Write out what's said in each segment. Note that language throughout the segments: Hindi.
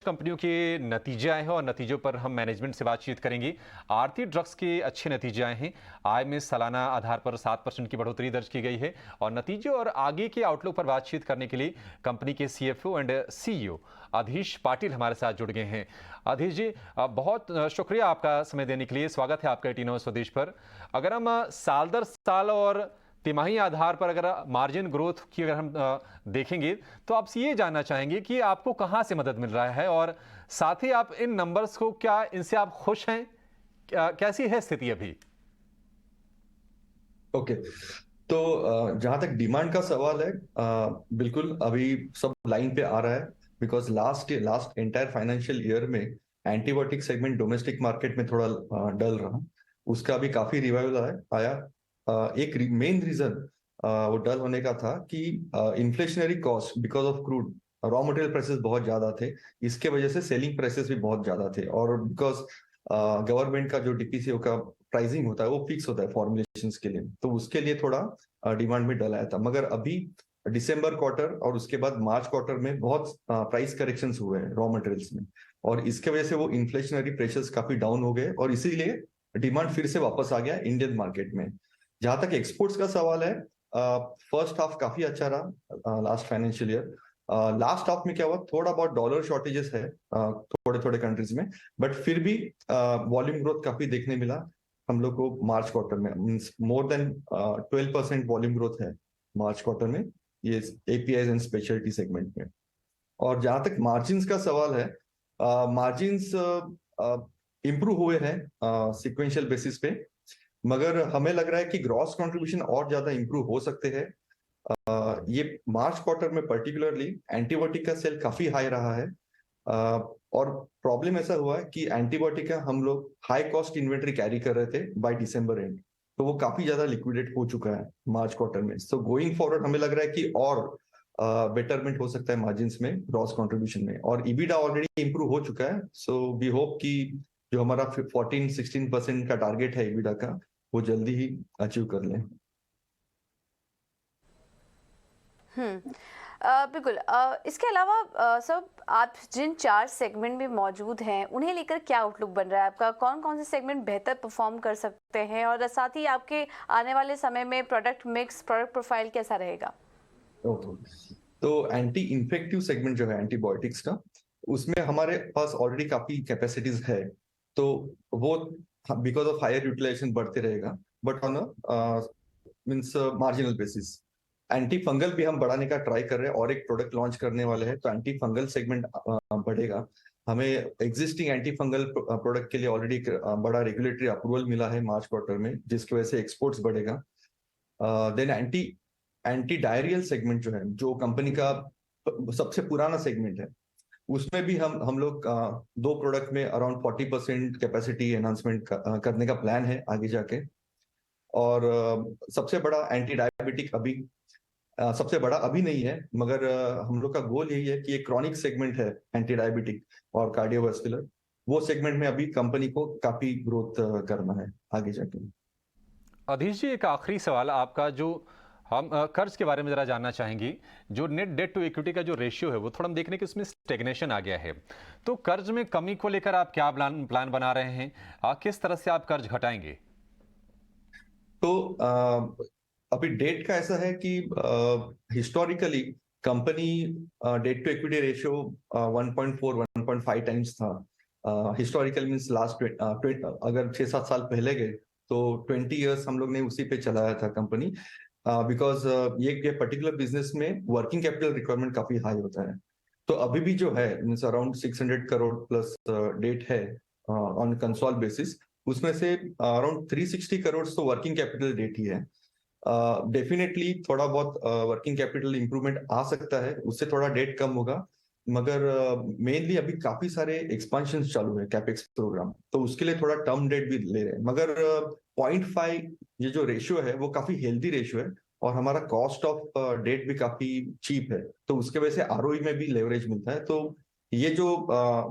कंपनियों के नतीजे आए हैं और नतीजों पर हम मैनेजमेंट से बातचीत करेंगे। आरती ड्रग्स के अच्छे नतीजे आए हैं। आय में सालाना आधार पर 7% की बढ़ोतरी दर्ज की गई है और नतीजे और आगे के आउटलुक पर बातचीत करने के लिए कंपनी के सीएफओ एंड सीईओ अधीश पाटिल हमारे साथ जुड़ गए हैं। अधीश जी, बहुत शुक्रिया आपका समय देने के लिए। स्वागत है आपका 18 आवर्स स्वदेश पर। अगर हम साल दर साल और तिमाही आधार पर अगर मार्जिन ग्रोथ की अगर हम देखेंगे तो आपसे ये जानना चाहेंगे कि आपको कहां से मदद मिल रहा है और साथ ही आप इन नंबर्स को क्या इनसे आप खुश हैं? कैसी है स्थिति अभी? ओके। तो जहां तक डिमांड का सवाल है, बिल्कुल अभी सब लाइन पे आ रहा है। Because last entire financial year में एंटीबायोटिक सेगमेंट डोमेस्टिक मार्केट में थोड़ा डल रहा। उसका भी काफी रिवाइवल आया। एक मेन रीजन वो डल होने का था कि inflationary cost because of crude raw material prices बहुत ज्यादा थे। इसके वजह से सेलिंग प्राइसेस भी बहुत ज्यादा थे, और बिकॉज गवर्नमेंट का जो डीपीसीओ का प्राइसिंग होता है वो फिक्स होता है फॉर्मुलेशंस के लिए, तो उसके लिए थोड़ा डिमांड में डल आया था। मगर अभी दिसंबर क्वार्टर और उसके बाद मार्च क्वार्टर में बहुत प्राइस करेक्शंस हुए हैं रॉ मटेरियल्स में, और इसके वजह से वो इन्फ्लेशनरी प्रेशर्स काफी डाउन हो गए और इसीलिए डिमांड फिर से वापस आ गया इंडियन मार्केट में। जहां तक एक्सपोर्ट्स का सवाल है, फर्स्ट हाफ काफी अच्छा रहा last financial year. Last half में क्या हुआ, थोड़ा बहुत डॉलर शॉर्टेजेस है थोड़े थोड़े कंट्रीज में, बट फिर भी वॉल्यूम ग्रोथ काफी देखने मिला हम लोग को मार्च क्वार्टर में। Means more than 12% volume growth है मार्च क्वार्टर में, ये एपीआई एंड स्पेशलिटी सेगमेंट में। और जहां तक मार्जिन्स का सवाल है, मार्जिन्स इंप्रूव हुए हैं सिक्वेंशियल बेसिस पे, मगर हमें लग रहा है कि ग्रॉस कंट्रीब्यूशन और ज्यादा इंप्रूव हो सकते हैं। ये मार्च क्वार्टर में पर्टिकुलरली एंटीबायोटिक का सेल काफी हाई रहा है। और प्रॉब्लम ऐसा हुआ है कि एंटीबायोटिक का हम लोग हाई कॉस्ट इन्वेंट्री कैरी कर रहे थे बाय दिसंबर एंड, तो वो काफी ज्यादा लिक्विडेट हो चुका है मार्च क्वार्टर में। सो गोइंग फॉरवर्ड हमें लग रहा है कि और बेटरमेंट हो सकता है मार्जिन्स में, ग्रॉस कंट्रीब्यूशन में, और ईबिटा ऑलरेडी इंप्रूव हो चुका है। सो वी होप कि जो हमारा 14-16% का टारगेट है ईबिटा का, वो जल्दी ही अचीव कर लें। बिल्कुल। इसके अलावा सब आप जिन 4 सेगमेंट में मौजूद हैं उन्हें लेकर क्या आउटलुक बन रहा है आपका? कौन कौन से सेगमेंट बेहतर परफॉर्म कर सकते हैं और साथ ही आपके आने वाले समय में प्रोडक्ट मिक्स, प्रोडक्ट प्रोफाइल कैसा रहेगा? ओके। तो एंटी इन्फेक्टिव सेगमेंट जो है एंटीबायोटिक्स का, उसमें हमारे पास ऑलरेडी काफी कैपेसिटीज है, तो वो बिकॉज ऑफ हायर यूटिलाइजेशन बढ़ते रहेगा, but on means marginal basis. Anti fungal भी हम बढ़ाने का ट्राई कर रहे हैं और एक प्रोडक्ट लॉन्च करने वाले हैं, तो एंटी फंगल सेगमेंट बढ़ेगा। हमें एग्जिस्टिंग एंटी फंगल प्रोडक्ट के लिए ऑलरेडी बड़ा रेगुलेटरी अप्रूवल मिला है मार्च क्वार्टर में, जिसकी वजह से एक्सपोर्ट्स बढ़ेगा। Then anti anti diarrhoeal segment जो है, जो कंपनी का सबसे पुराना सेगमेंट है, उसमें भी हम लोग दो प्रोडक्ट में अराउंड 40% कैपेसिटी एनहांसमेंट करने का प्लान है आगे जाके। और सबसे बड़ा एंटी डायबिटिक अभी सबसे बड़ा अभी नहीं है, मगर हम लोग का गोल यही है कि एक क्रॉनिक सेगमेंट है एंटी डायबिटिक और कार्डियोवास्कुलर, वो सेगमेंट में अभी कंपनी को काफी ग्रोथ करना है आगे जाके। अधीश जी, एक आखिरी सवाल आपका, जो हम कर्ज के बारे में जरा जानना चाहेंगे। जो नेट डेट टू इक्विटी का जो रेशियो है वो थोड़ा हम देखने की उसमें स्टेग्नेशन आ गया है, तो कर्ज में कमी को लेकर आप क्या प्लान बना रहे हैं? किस तरह से आप कर्ज घटाएंगे? तो अभी डेट का ऐसा है कि historically company debt to equity ratio 1.4 1.5 times था। हिस्टोरिकल मींस लास्ट अगर 6-7 साल पहले गए तो 20 इयर्स हम लोग ने उसी पे चलाया था कंपनी, बिकॉज ये पर्टिकुलर बिजनेस में वर्किंग कैपिटल रिक्वायरमेंट काफी हाई होता है। तो अभी भी जो है means around 600 crore plus debt है ऑन कंसोल बेसिस, उसमें से अराउंड 360 करोड़ तो वर्किंग कैपिटल डेट ही है। डेफिनेटली थोड़ा बहुत वर्किंग कैपिटल इंप्रूवमेंट आ सकता है, उससे थोड़ा डेट कम होगा, मगर मेनली अभी काफी सारे एक्सपांशन चालू है कैपेक्स प्रोग्राम, तो उसके लिए थोड़ा टर्म डेट भी ले रहे हैं। मगर 0.5 ये जो रेशियो है वो काफी हेल्दी रेशियो है, और हमारा कॉस्ट ऑफ डेट भी काफी चीप है, तो उसके वजह से आरओई में भी लेवरेज मिलता है। तो ये जो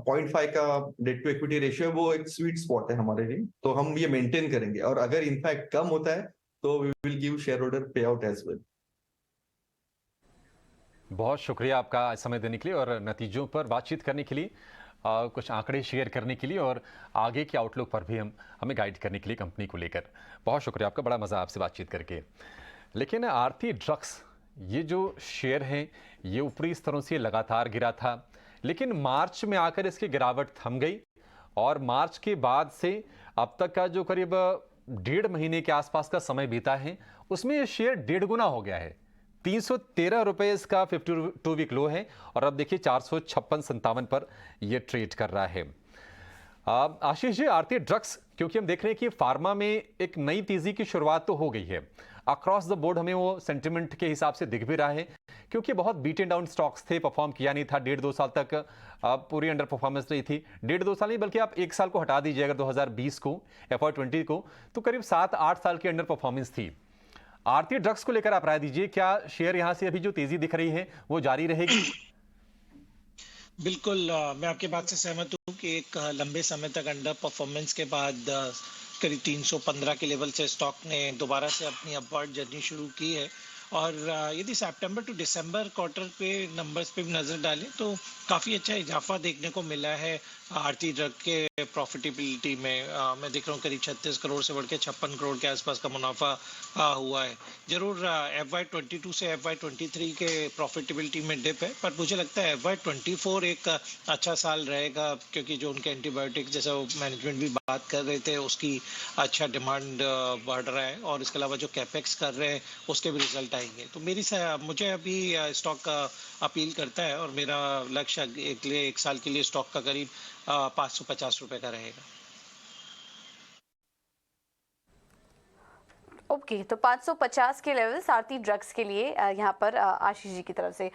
0.5 का डेट टू इक्विटी रेशियो है वो एक स्वीट स्पॉट है हमारे लिए, तो हम ये मेंटेन करेंगे, और अगर इनफैक्ट कम होता है तो we will give shareholder payout as well. बहुत शुक्रिया आपका समय देने के लिए और नतीजों पर बातचीत करने के लिए। कुछ आंकड़े शेयर करने के लिए और आगे के आउटलुक पर भी हमें गाइड करने के लिए कंपनी को लेकर। बहुत शुक्रिया आपका, बड़ा मज़ा आपसे बातचीत करके। लेकिन आरती ड्रग्स ये जो शेयर हैं ये ऊपरी स्तरों से लगातार गिरा था, लेकिन मार्च में आकर इसकी गिरावट थम गई और मार्च के बाद से अब तक का जो करीब 1.5 महीने के आसपास का समय बीता है उसमें ये शेयर 1.5 गुना हो गया है। 313 रुपए इसका 52 वीक लो है और अब देखिए 456-57 पर ये ट्रेड कर रहा है। आशीष जी, आरती ड्रग्स क्योंकि हम देख रहे हैं कि फार्मा में एक नई तेजी की शुरुआत तो हो गई है, अक्रॉस द बोर्ड हमें वो सेंटिमेंट के हिसाब से दिख भी रहा है, क्योंकि बहुत बीट एंड डाउन स्टॉक्स थे, परफॉर्म किया नहीं था 1.5-2 साल तक, पूरी अंडर परफॉर्मेंस रही थी। 1.5-2 साल नहीं बल्कि आप 1 साल को हटा दीजिए अगर 2020 को, FY20 को, तो करीब 7-8 साल की अंडर परफॉर्मेंस थी। आरती ड्रग्स को लेकर आप राय दीजिए, क्या शेयर यहां से अभी जो तेजी दिख रही है वो जारी रहेगी? बिल्कुल, मैं आपकी बात से सहमत हूँ कि एक लंबे समय तक अंडर परफॉर्मेंस के बाद करीब 315 के लेवल से स्टॉक ने दोबारा से अपनी अपवर्ड जर्नी शुरू की है। और यदि सितंबर टू दिसंबर क्वार्टर पे नंबर्स पे भी नज़र डालें तो काफ़ी अच्छा इजाफा देखने को मिला है आरती ड्रग के प्रॉफिटेबिलिटी में। मैं देख रहा हूँ करीब 36 करोड़ से बढ़ के 56 करोड़ के आसपास का मुनाफा हुआ है। जरूर FY22 से FY23 के प्रॉफिटेबिलिटी में डिप है, पर मुझे लगता है FY24 एक अच्छा साल रहेगा, क्योंकि जो उनके एंटीबायोटिक जैसा मैनेजमेंट भी बात कर रहे थे उसकी अच्छा डिमांड बढ़ रहा है, और इसके अलावा जो कैपेक्स कर रहे हैं उसके भी रिजल्ट आएंगे। तो मुझे अभी स्टॉक अपील करता है और मेरा लक्ष्य एक साल के लिए स्टॉक का करीब 550 रुपए का रहेगा। ओके, तो 550 के लेवल्स आरती ड्रग्स के लिए यहाँ पर आशीष जी की तरफ से।